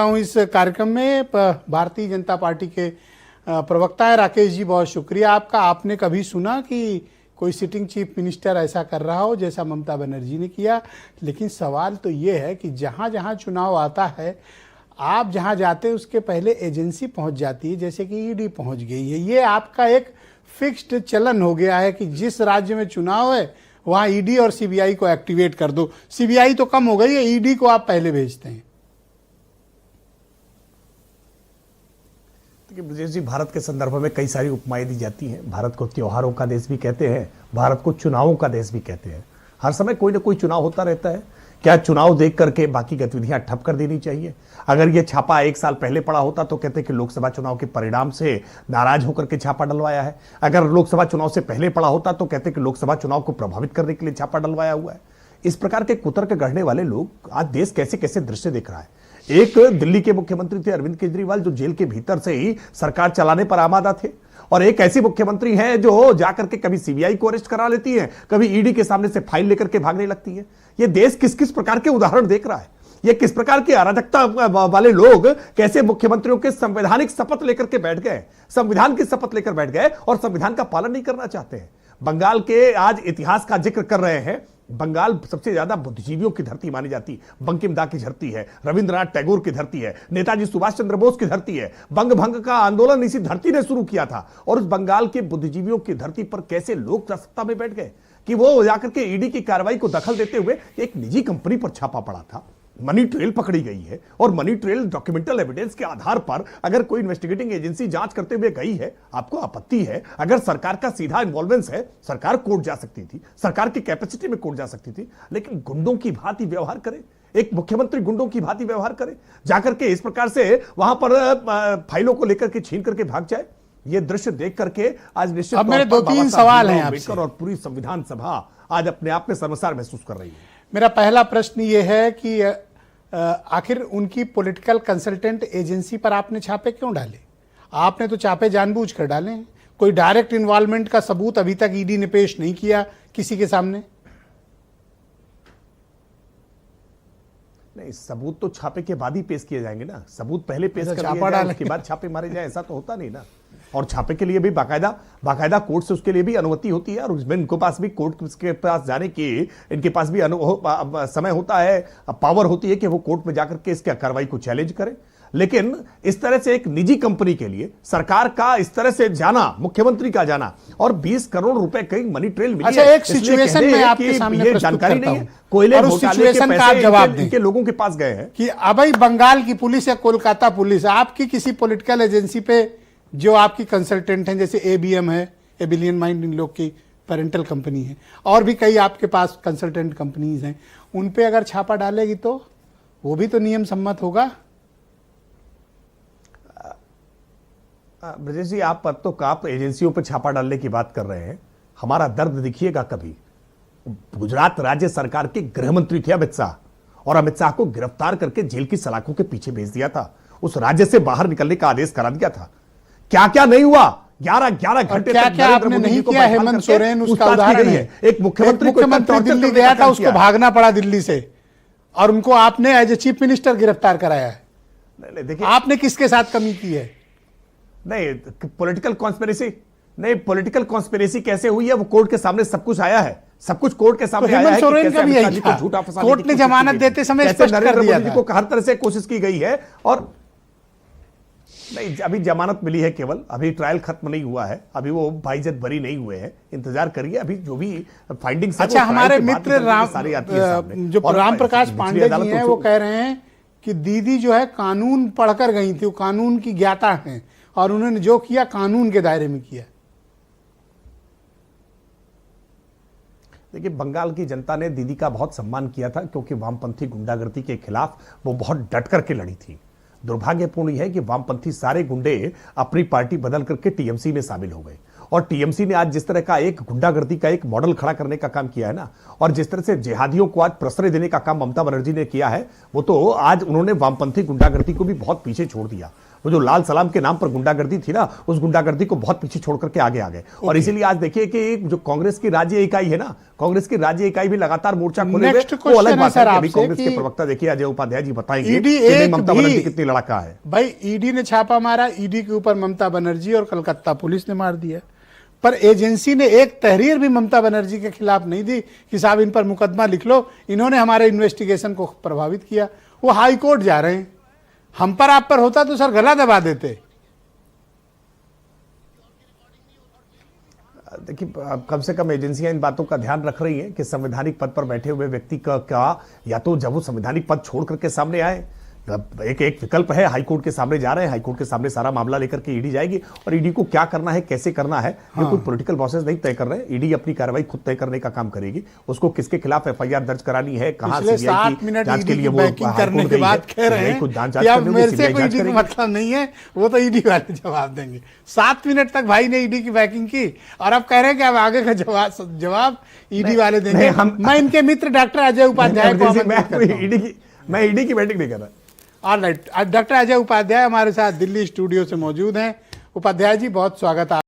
हूँ इस कार्यक्रम में भारतीय जनता पार्टी के प्रवक्ता है राकेश जी, बहुत शुक्रिया आपका। आपने कभी सुना कि कोई सिटिंग चीफ मिनिस्टर ऐसा कर रहा हो जैसा ममता बनर्जी ने किया? लेकिन सवाल तो ये है कि जहाँ जहाँ चुनाव आता है, आप जहाँ जाते हैं उसके पहले एजेंसी पहुँच जाती है, जैसे कि ईडी पहुँच गई है। ये आपका एक फिक्स्ड चलन हो गया है कि जिस राज्य में चुनाव है वहाँ ईडी और सीबीआई को एक्टिवेट कर दो। सीबीआई तो कम हो गई है, ईडी को आप पहले भेजते हैं। ब्रजेश जी, भारत के संदर्भ में कई सारी उपमाएं दी जाती हैं। भारत को त्योहारों का देश भी कहते हैं, भारत को चुनावों का देश भी कहते हैं। हर समय कोई ना कोई चुनाव होता रहता है। क्या चुनाव देख करके बाकी गतिविधियां ठप कर देनी चाहिए? अगर ये छापा 1 साल पहले पड़ा होता तो कहते कि लोकसभा चुनाव के परिणाम से नाराज होकर के छापा डलवाया है। अगर लोकसभा चुनाव से पहले पड़ा होता तो कहते कि लोकसभा चुनाव को प्रभावित करने के लिए छापा डलवाया हुआ है। इस प्रकार के कुतर्क गढ़ने वाले लोग आज देश कैसे कैसे दृश्य देख रहा है। एक दिल्ली के मुख्यमंत्री थे अरविंद केजरीवाल, जो जेल के भीतर से ही सरकार चलाने पर आमादा थे, और एक ऐसी मुख्यमंत्री है जो जाकर के कभी सीबीआई को अरेस्ट करा लेती है, कभी ईडी के सामने से फाइल लेकर के भागने लगती है। ये देश किस किस प्रकार के उदाहरण देख रहा है। ये किस प्रकार की अराजकता वाले लोग कैसे मुख्यमंत्रियों के संवैधानिक शपथ लेकर के बैठ गए, संविधान की शपथ लेकर बैठ गए और संविधान का पालन नहीं करना चाहते हैं। बंगाल के आज इतिहास का जिक्र कर रहे हैं। बंगाल सबसे ज्यादा बुद्धिजीवियों की धरती मानी जाती, बंकिम दा की धरती है, रविंद्रनाथ टैगोर की धरती है, नेताजी सुभाष चंद्र बोस की धरती है। बंग भंग का आंदोलन इसी धरती ने शुरू किया था। और उस बंगाल के बुद्धिजीवियों की धरती पर कैसे लोग सत्ता में बैठ गए कि वो जाकर के ईडी की कार्रवाई को दखल देते हुए एक निजी कंपनी पर छापा पड़ा था। मनी ट्रेल पकड़ी गई है, और मनी ट्रेल डॉक्यूमेंटल एविडेंस के आधार पर अगर कोई इन्वेस्टिगेटिंग एजेंसी जांच करते हुए गई है, आपको आपत्ति है? अगर सरकार का सीधा इन्वॉल्वेंस है, सरकार कोर्ट जा सकती थी, सरकार की कैपेसिटी में कोर्ट जा सकती थी, लेकिन गुंडों की भांति व्यवहार करे। एक मुख्यमंत्री गुंडों की भांति व्यवहार करे, जाकर के इस प्रकार से वहां पर फाइलों को लेकर के छीन करके भाग जाए। ये दृश्य देख करके आज निश्चित अब मेरे 2-3 सवाल हैं आपसे, और पूरी संविधान सभा आज अपने आप में शर्मसार महसूस कर रही है। मेरा पहला प्रश्न ये है कि आखिर उनकी पॉलिटिकल कंसल्टेंट एजेंसी पर आपने छापे क्यों डाले? आपने तो छापे जानबूझकर डाले हैं। कोई डायरेक्ट इन्वॉल्वमेंट का सबूत अभी तक ईडी ने पेश नहीं किया किसी के सामने। नहीं, सबूत तो छापे के बाद ही पेश किए जाएंगे ना। सबूत पहले पेश कर छापा डालने के बाद छापे मारे जाए, ऐसा तो होता नहीं ना। और छापे के लिए भी बाकायदा कोर्ट से उसके लिए भी अनुमति होती है, और उसमें इनके पास भी कोर्ट के पास जाने की इनके पास भी समय होता है, पावर होती है कि वो कोर्ट में जाकर के इसके कार्रवाई को चैलेंज करें। लेकिन इस तरह से एक निजी कंपनी के लिए सरकार का इस तरह से जाना, मुख्यमंत्री का जाना, और 20 करोड़ रुपए कई मनी ट्रेल मिली। अच्छा, एक सिचुएशन में आपके सामने जानकारी नहीं है, कोयले घोटाले के पैसे इनके लोगों के पास गए हैं कि अभी बंगाल की पुलिस या कोलकाता पुलिस आपकी किसी पॉलिटिकल एजेंसी पे जो आपकी कंसल्टेंट हैं, जैसे एबीएम है, एबिलियन माइंड, इन लोग की पेरेंटल कंपनी है, और भी कई आपके पास कंसल्टेंट कंपनीज हैं, उन पे अगर छापा डालेगी तो वो भी तो नियम सम्मत होगा। ब्रजेश जी, आप एजेंसियों पर छापा डालने की बात कर रहे हैं। हमारा दर्द देखिएगा कभी। गुजरात राज्य सरकार के गृह मंत्री थे अमित शाह, और अमित शाह को गिरफ्तार करके जेल की सलाखों के पीछे भेज दिया था, उस राज्य से बाहर निकलने का आदेश करा दिया था। क्या क्या नहीं हुआ? 11 घंटे क्या क्या आपने नहीं किया? हेमंत सोरेन उसका उदाहरण है। एक मुख्यमंत्री दिल्ली गया था, उसको भागना पड़ा दिल्ली से, और उनको आपने एज ए चीफ मिनिस्टर गिरफ्तार कराया है। देखिए, आपने किसके साथ कमी की है? नहीं, पॉलिटिकल कॉन्स्पिरेसी नहीं, पॉलिटिकल कॉन्स्पिरेसी कैसे हुई है? वो कोर्ट के सामने सब कुछ आया है, सब कुछ कोर्ट के सामने आया है कि कैसे अमित शाह को झूठा फंसाने की कोर्ट ने जमानत देते समय स्पष्ट कर दिया था को हर तरह से कोशिश की गई है। और नहीं, अभी जमानत मिली है केवल, अभी ट्रायल खत्म नहीं हुआ है, अभी वो बाइज्जत बरी नहीं हुए हैं। इंतजार करिए, अभी जो भी फाइंडिंग्स। अच्छा, हमारे मित्र जो राम प्रकाश पांडे जी हैं, वो कह रहे हैं कि दीदी जो है कानून पढ़कर गई थी, वो कानून की ज्ञाता हैं, और उन्होंने जो किया कानून के दायरे में किया। देखिए, बंगाल की जनता ने दीदी का बहुत सम्मान किया था, क्योंकि वामपंथी गुंडागर्दी के खिलाफ वो बहुत डट करके लड़ी थी। दुर्भाग्यपूर्ण है कि वामपंथी सारे गुंडे अपनी पार्टी बदल करके टीएमसी में शामिल हो गए, और टीएमसी ने आज जिस तरह का एक गुंडागर्दी का एक मॉडल खड़ा करने का काम किया है ना, और जिस तरह से जिहादियों को आज प्रश्रय देने का काम ममता बनर्जी ने किया है, वो तो आज उन्होंने वामपंथी गुंडागर्दी को भी बहुत पीछे छोड़ दिया। वो जो लाल सलाम के नाम पर गुंडागर्दी थी ना, उस गुंडागर्दी को बहुत पीछे छोड़ करके आगे आ गए। और इसीलिए आज देखिए कि जो कांग्रेस की राज्य इकाई है ना, कांग्रेस की राज्य इकाई भी लगातार मोर्चा खोले हुए। वो अलग बात है कि अभी कांग्रेस के प्रवक्ता देखिए अजय उपाध्याय जी बताएंगे कि ममता बनर्जी कितनी लड़का है। भाई ईडी ने छापा मारा, ईडी के ऊपर ममता बनर्जी और कलकत्ता पुलिस ने मार दिया, पर एजेंसी ने एक तहरीर भी ममता बनर्जी के खिलाफ नहीं दी कि साहब इन पर मुकदमा लिख लो, इन्होंने हमारे इन्वेस्टिगेशन को प्रभावित किया। वो हाई कोर्ट जा रहे हैं। हम पर आप पर होता तो सर गला दबा देते। देखिए कम से कम एजेंसियां इन बातों का ध्यान रख रही हैं कि संवैधानिक पद पर बैठे हुए व्यक्ति का या तो जब वो संवैधानिक पद छोड़ करके सामने आए, एक विकल्प है, हाईकोर्ट के सामने जा रहे हैं, हाईकोर्ट के सामने सारा मामला लेकर के ईडी जाएगी और ईडी को क्या करना है, कैसे करना है, ये कोई पॉलिटिकल प्रोसेस नहीं तय कर रहे हैं। ईडी अपनी कार्रवाई खुद तय करने का काम करेगी। उसको किसके खिलाफ एफआईआर दर्ज करानी है, कहाँ सीबीआई की जांच के लिए वो करने के बाद कह रहे हैं कि अब मेरे से कोई ईडी का मतलब नहीं है, वो तो ईडी वाले जवाब देंगे। 7 मिनट तक भाई ने ईडी की बैकिंग की और अब कह रहे हैं कि अब आगे का जवाब ईडी वाले देंगे। मैं इनके मित्र डॉक्टर अजय उपाध्याय को, मैं ईडी की बैटिंग नहीं कर रहा। ऑलराइट, डॉक्टर अजय उपाध्याय हमारे साथ दिल्ली स्टूडियो से मौजूद हैं। उपाध्याय जी बहुत स्वागत है।